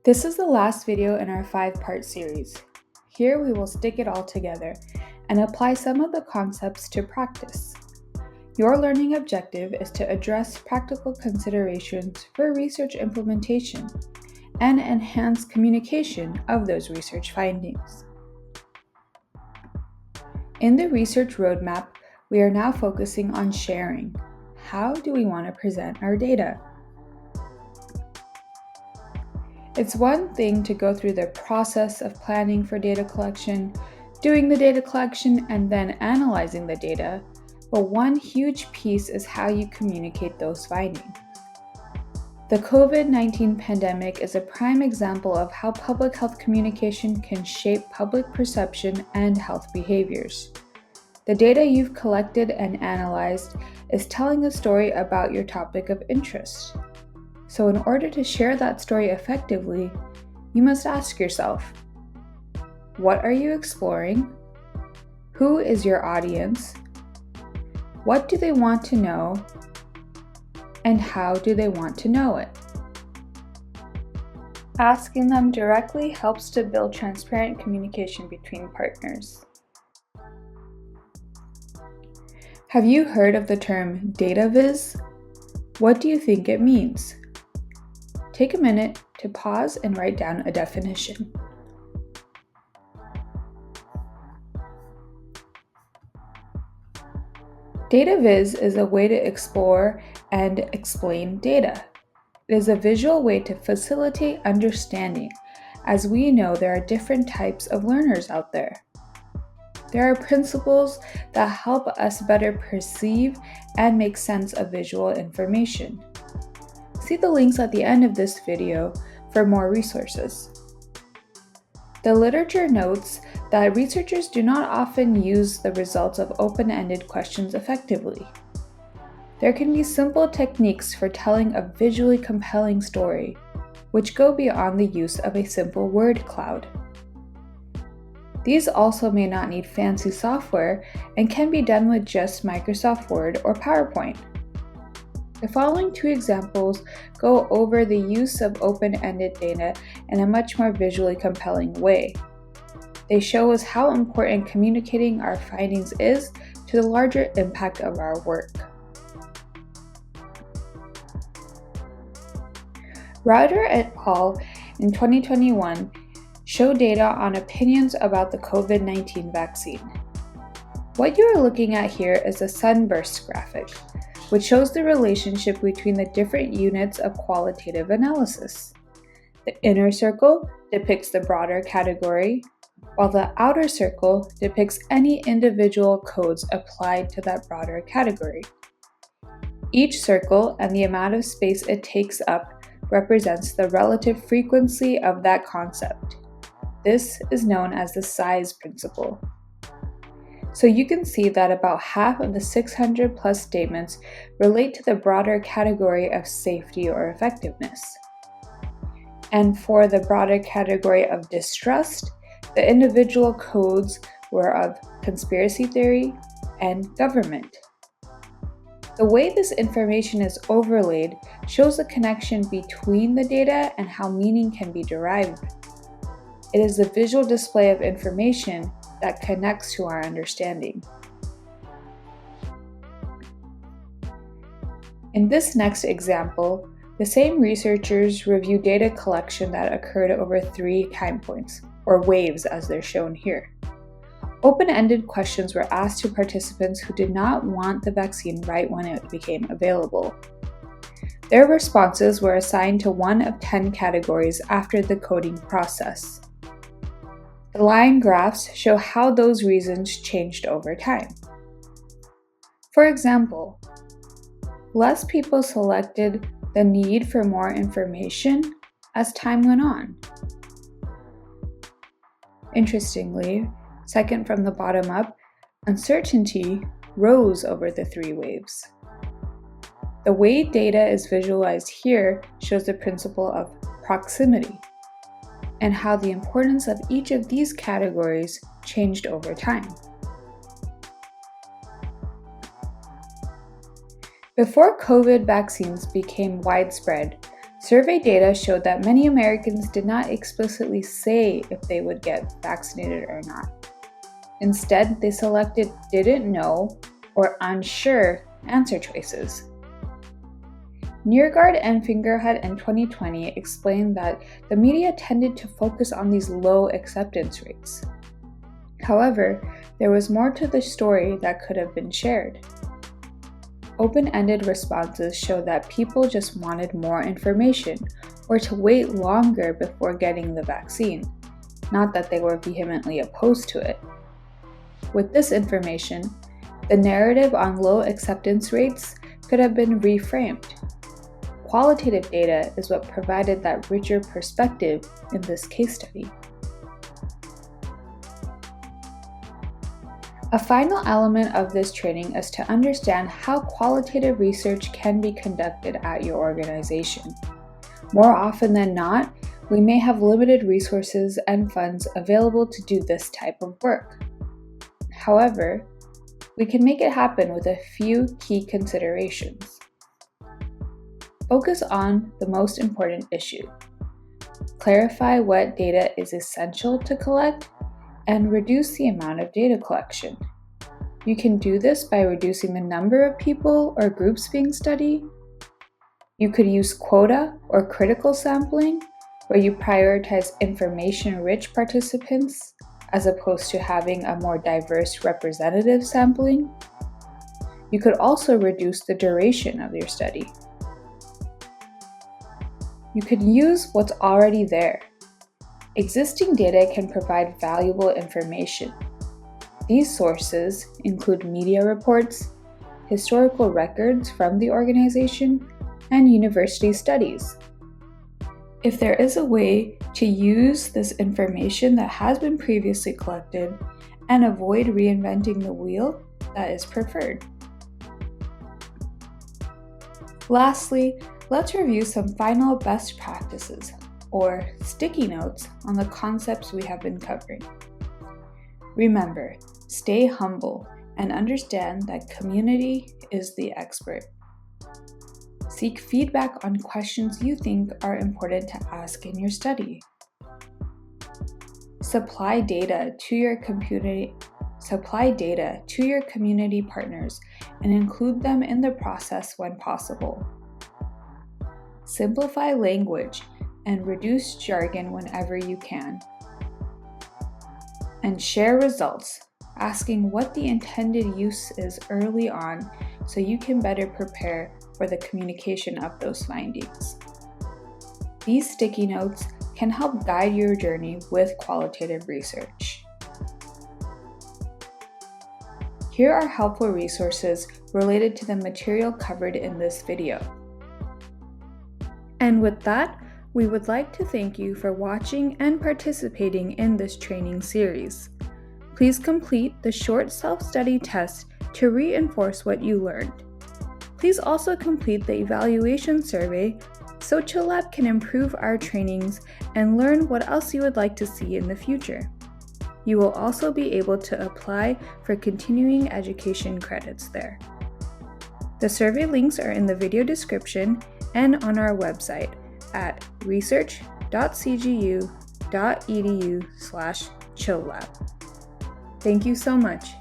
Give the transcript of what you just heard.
This is the last video in our 5-part series. Here we will stick it all together and apply some of the concepts to practice. Your learning objective is to address practical considerations for research implementation and enhance communication of those research findings. In the research roadmap, we are now focusing on sharing. How do we want to present our data? It's one thing to go through the process of planning for data collection, doing the data collection, and then analyzing the data, but one huge piece is how you communicate those findings. The COVID-19 pandemic is a prime example of how public health communication can shape public perception and health behaviors. The data you've collected and analyzed is telling a story about your topic of interest. So in order to share that story effectively, you must ask yourself, what are you exploring? Who is your audience? What do they want to know? And how do they want to know it? Asking them directly helps to build transparent communication between partners. Have you heard of the term data viz? What do you think it means? Take a minute to pause and write down a definition. Data viz is a way to explore and explain data. It is a visual way to facilitate understanding, as we know there are different types of learners out there. There are principles that help us better perceive and make sense of visual information. See the links at the end of this video for more resources. The literature notes that researchers do not often use the results of open-ended questions effectively. There can be simple techniques for telling a visually compelling story, which go beyond the use of a simple word cloud. These also may not need fancy software and can be done with just Microsoft Word or PowerPoint. The following 2 examples go over the use of open-ended data in a much more visually compelling way. They show us how important communicating our findings is to the larger impact of our work. Rauter et al. In 2021 showed data on opinions about the COVID-19 vaccine. What you are looking at here is a sunburst graphic, which shows the relationship between the different units of qualitative analysis. The inner circle depicts the broader category, while the outer circle depicts any individual codes applied to that broader category. Each circle and the amount of space it takes up represents the relative frequency of that concept. This is known as the size principle. So you can see that about half of the 600 plus statements relate to the broader category of safety or effectiveness. And for the broader category of distrust, the individual codes were of conspiracy theory and government. The way this information is overlaid shows the connection between the data and how meaning can be derived. It is the visual display of information that connects to our understanding. In this next example, the same researchers review data collection that occurred over 3 time points, or waves as they're shown here. Open-ended questions were asked to participants who did not want the vaccine right when it became available. Their responses were assigned to one of 10 categories after the coding process. The line graphs show how those reasons changed over time. For example, less people selected the need for more information as time went on. Interestingly, second from the bottom up, uncertainty rose over the 3 waves. The way data is visualized here shows the principle of proximity and how the importance of each of these categories changed over time. Before COVID vaccines became widespread, Survey data showed that many Americans did not explicitly say if they would get vaccinated or not. Instead, they selected didn't know or unsure answer choices. Neergaard and Fingerhut in 2020 explained that the media tended to focus on these low acceptance rates. However, there was more to the story that could have been shared. Open-ended responses show that people just wanted more information or to wait longer before getting the vaccine, not that they were vehemently opposed to it. With this information, the narrative on low acceptance rates could have been reframed. Qualitative data is what provided that richer perspective in this case study. A final element of this training is to understand how qualitative research can be conducted at your organization. More often than not, we may have limited resources and funds available to do this type of work. However, we can make it happen with a few key considerations. Focus on the most important issue. Clarify what data is essential to collect and reduce the amount of data collection. You can do this by reducing the number of people or groups being studied. You could use quota or critical sampling, where you prioritize information-rich participants as opposed to having a more diverse representative sampling. You could also reduce the duration of your study. You could use what's already there. Existing data can provide valuable information. These sources include media reports, historical records from the organization, and university studies. If there is a way to use this information that has been previously collected and avoid reinventing the wheel, that is preferred. Lastly, let's review some final best practices, or sticky notes, on the concepts we have been covering. Remember, stay humble and understand that community is the expert. Seek feedback on questions you think are important to ask in your study. Supply data to your community partners and include them in the process when possible. Simplify language and reduce jargon whenever you can. And share results, asking what the intended use is early on so you can better prepare for the communication of those findings. These sticky notes can help guide your journey with qualitative research. Here are helpful resources related to the material covered in this video. And with that, we would like to thank you for watching and participating in this training series. Please complete the short self-study test to reinforce what you learned. Please also complete the evaluation survey so ChillLab can improve our trainings and learn what else you would like to see in the future. You will also be able to apply for continuing education credits there. The survey links are in the video description and on our website at research.cgu.edu/ChillLab. Thank you so much.